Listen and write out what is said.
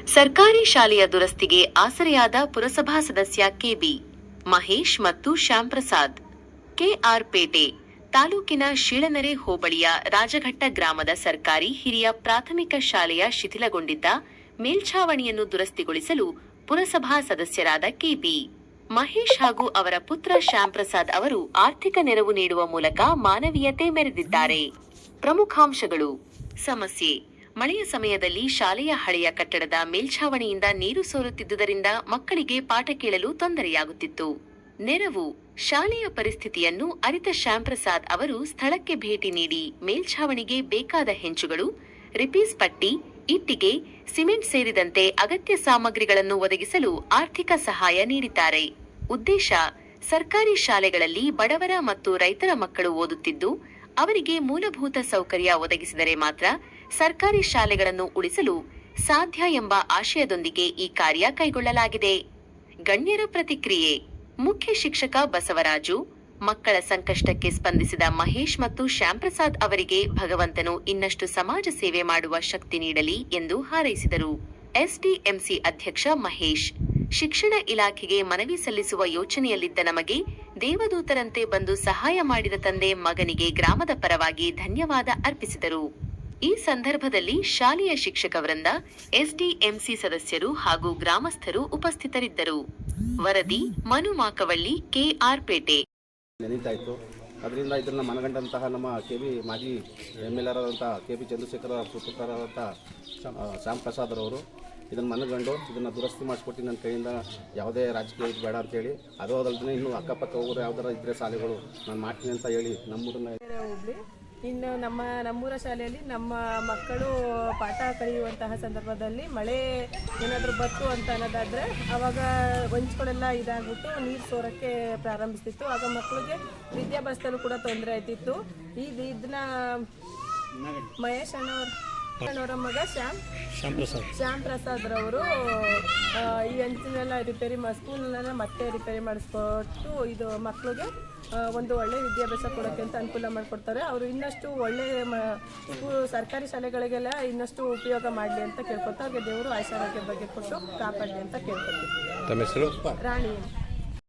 ಸರ್ಕಾರಿ ಶಾಲೆಯ ದುರಸ್ತಿಗೆ ಆಸರೆಯಾದ ಪುರಸಭಾ ಸದಸ್ಯ ಕೆಬಿ ಮಹೇಶ್ ಮತ್ತು ಶ್ಯಾಂಪ್ರಸಾದ್. ಕೆಆರ್ ಪೇಟೆ ತಾಲೂಕಿನ ಶೀಳನರೆ ಹೋಬಳಿಯ ರಾಜಘಟ್ಟ ಗ್ರಾಮದ ಸರ್ಕಾರಿ ಹಿರಿಯ ಪ್ರಾಥಮಿಕ ಶಾಲೆಯ ಶಿಥಿಲಗೊಂಡಿದ್ದ ಮೇಲ್ಛಾವಣಿಯನ್ನು ದುರಸ್ತಿಗೊಳಿಸಲು ಪುರಸಭಾ ಸದಸ್ಯರಾದ ಕೆಬಿ ಮಹೇಶ್ ಹಾಗೂ ಅವರ ಪುತ್ರ ಶ್ಯಾಂಪ್ರಸಾದ್ ಅವರು ಆರ್ಥಿಕ ನೆರವು ನೀಡುವ ಮೂಲಕ ಮಾನವೀಯತೆ ಮೆರೆದಿದ್ದಾರೆ. ಪ್ರಮುಖಾಂಶಗಳು: ಸಮಸ್ಯೆ: ಮಳೆಯ ಸಮಯದಲ್ಲಿ ಶಾಲೆಯ ಹಳೆಯ ಕಟ್ಟಡದ ಮೇಲ್ಛಾವಣಿಯಿಂದ ನೀರು ಸೋರುತ್ತಿದ್ದುದರಿಂದ ಮಕ್ಕಳಿಗೆ ಪಾಠ ಕೇಳಲು ತೊಂದರೆಯಾಗುತ್ತಿತ್ತು. ನೆರವು: ಶಾಲೆಯ ಪರಿಸ್ಥಿತಿಯನ್ನು ಅರಿತ ಶ್ಯಾಂಪ್ರಸಾದ್ ಅವರು ಸ್ಥಳಕ್ಕೆ ಭೇಟಿ ನೀಡಿ ಮೇಲ್ಛಾವಣಿಗೆ ಬೇಕಾದ ಹೆಂಚುಗಳು, ರಿಪೀಸ್ ಪಟ್ಟಿ, ಇಟ್ಟಿಗೆ, ಸಿಮೆಂಟ್ ಸೇರಿದಂತೆ ಅಗತ್ಯ ಸಾಮಗ್ರಿಗಳನ್ನು ಒದಗಿಸಲು ಆರ್ಥಿಕ ಸಹಾಯ ನೀಡಿದ್ದಾರೆ. ಉದ್ದೇಶ: ಸರ್ಕಾರಿ ಶಾಲೆಗಳಲ್ಲಿ ಬಡವರ ಮತ್ತು ರೈತರ ಮಕ್ಕಳು ಓದುತ್ತಿದ್ದು, ಅವರಿಗೆ ಮೂಲಭೂತ ಸೌಕರ್ಯ ಒದಗಿಸಿದರೆ ಮಾತ್ರ ಸರ್ಕಾರಿ ಶಾಲೆಗಳನ್ನು ಉಳಿಸಲು ಸಾಧ್ಯ ಎಂಬ ಆಶಯದೊಂದಿಗೆ ಈ ಕಾರ್ಯ ಕೈಗೊಳ್ಳಲಾಗಿದೆ. ಗಣ್ಯರ ಪ್ರತಿಕ್ರಿಯೆ: ಮುಖ್ಯ ಶಿಕ್ಷಕ ಬಸವರಾಜು, ಮಕ್ಕಳ ಸಂಕಷ್ಟಕ್ಕೆ ಸ್ಪಂದಿಸಿದ ಮಹೇಶ್ ಮತ್ತು ಶ್ಯಾಂಪ್ರಸಾದ್ ಅವರಿಗೆ ಭಗವಂತನು ಇನ್ನಷ್ಟು ಸಮಾಜ ಸೇವೆ ಮಾಡುವ ಶಕ್ತಿ ನೀಡಲಿ ಎಂದು ಹಾರೈಸಿದರು. ಎಸ್ಡಿಎಂಸಿ ಅಧ್ಯಕ್ಷ ಮಹೇಶ್: ಶಿಕ್ಷಣ ಇಲಾಖೆಗೆ ಮನವಿ ಸಲ್ಲಿಸುವ ಯೋಚನೆಯಲ್ಲಿದ್ದ ನಮಗೆ ದೇವದೂತರಂತೆ ಬಂದು ಸಹಾಯ ಮಾಡಿದ ತಂದೆ ಮಗನಿಗೆ ಗ್ರಾಮದ ಪರವಾಗಿ ಧನ್ಯವಾದ ಅರ್ಪಿಸಿದರು. ಈ ಸಂದರ್ಭದಲ್ಲಿ ಶಾಲೆಯ ಶಿಕ್ಷಕ ವೃಂದ, ಎಸ್ಡಿಎಂಸಿ ಸದಸ್ಯರು ಹಾಗೂ ಗ್ರಾಮಸ್ಥರು ಉಪಸ್ಥಿತರಿದ್ದರು. ವರದಿ: ಮನು ಮಾಕವಳ್ಳಿ, ಕೆಆರ್ ಪೇಟೆ. ನೆನೀತಾ ಇತ್ತು. ಅದರಿಂದ ಇದನ್ನು ಮನಗಂಡಂತಹ ನಮ್ಮ ಕೆಬಿ ಮಾಜಿ MLA ಕೆಬಿ ಚಂದ್ರಶೇಖರ ಪುತ್ರರಾದಂಥ ಶ್ಯಾಂಪ್ರಸಾದ್ ಅವರು ಇದನ್ನು ಮನಗಂಡು ಇದನ್ನು ದುರಸ್ತಿ ಮಾಡಿಸ್ಕೊಟ್ಟು ನನ್ನ ಕೈಯಿಂದ ಯಾವುದೇ ರಾಜಕೀಯ ಬೇಡ ಅಂತೇಳಿ, ಅದು ಅದಲ್ಲದೆ ಇನ್ನೂ ಅಕ್ಕಪಕ್ಕ ಊರು ಯಾವ್ದಾರ ಇದ್ದರೆ ಶಾಲೆಗಳು ನಾನು ಮಾಡ್ತೀನಿ ಅಂತ ಹೇಳಿ ನಮ್ಮೂರನ್ನ ಇನ್ನು ನಮ್ಮೂರ ಶಾಲೆಯಲ್ಲಿ ನಮ್ಮ ಮಕ್ಕಳು ಪಾಠ ಕಲಿಯುವಂತಹ ಸಂದರ್ಭದಲ್ಲಿ ಮಳೆ ಏನಾದರೂ ಬಂತು ಅಂತ ಅನ್ನೋದಾದರೆ ಆವಾಗ ಹೊಂಚ್ಗಳೆಲ್ಲ ಇದಾಗ್ಬಿಟ್ಟು ನೀರು ಸೋರೋಕ್ಕೆ ಪ್ರಾರಂಭಿಸ್ತಿತ್ತು. ಆಗ ಮಕ್ಕಳಿಗೆ ವಿದ್ಯಾಭ್ಯಾಸದಲ್ಲೂ ಕೂಡ ತೊಂದರೆ ಆಯ್ತಿತ್ತು. ಇದನ್ನ ಮಹೇಶ್ ಅಣ್ಣವರ ಮಗ ಶ್ಯಾಂಪ್ರಸಾದ್ ರವರು ಈ ಹಂಚಿನೆಲ್ಲ ರಿಪೇರಿ ಸ್ಕೂಲ್ನೆಲ್ಲ ಮತ್ತೆ ರಿಪೇರಿ ಮಾಡಿಸ್ಕೊಟ್ಟು ಇದು ಮಕ್ಕಳಿಗೆ ಒಂದು ಒಳ್ಳೆ ವಿದ್ಯಾಭ್ಯಾಸ ಕೊಡೋಕ್ಕೆ ಅಂತ ಅನುಕೂಲ ಮಾಡಿಕೊಡ್ತಾರೆ. ಅವರು ಇನ್ನಷ್ಟು ಒಳ್ಳೆ ಸರ್ಕಾರಿ ಶಾಲೆಗಳಿಗೆಲ್ಲ ಇನ್ನಷ್ಟು ಉಪಯೋಗ ಮಾಡಲಿ ಅಂತ ಕೇಳ್ಕೊತಾರೆ. ಅವ್ರಿಗೆ ದೇವರು ಆಯುಷ್ಯ ಆರೋಗ್ಯ ಬಗ್ಗೆ ಕೊಟ್ಟು ಕಾಪಾಡಲಿ ಅಂತ ಕೇಳ್ಕೊತೀವಿ. ತಮ್ಮ ಹೆಸರು? ರಾಣಿ.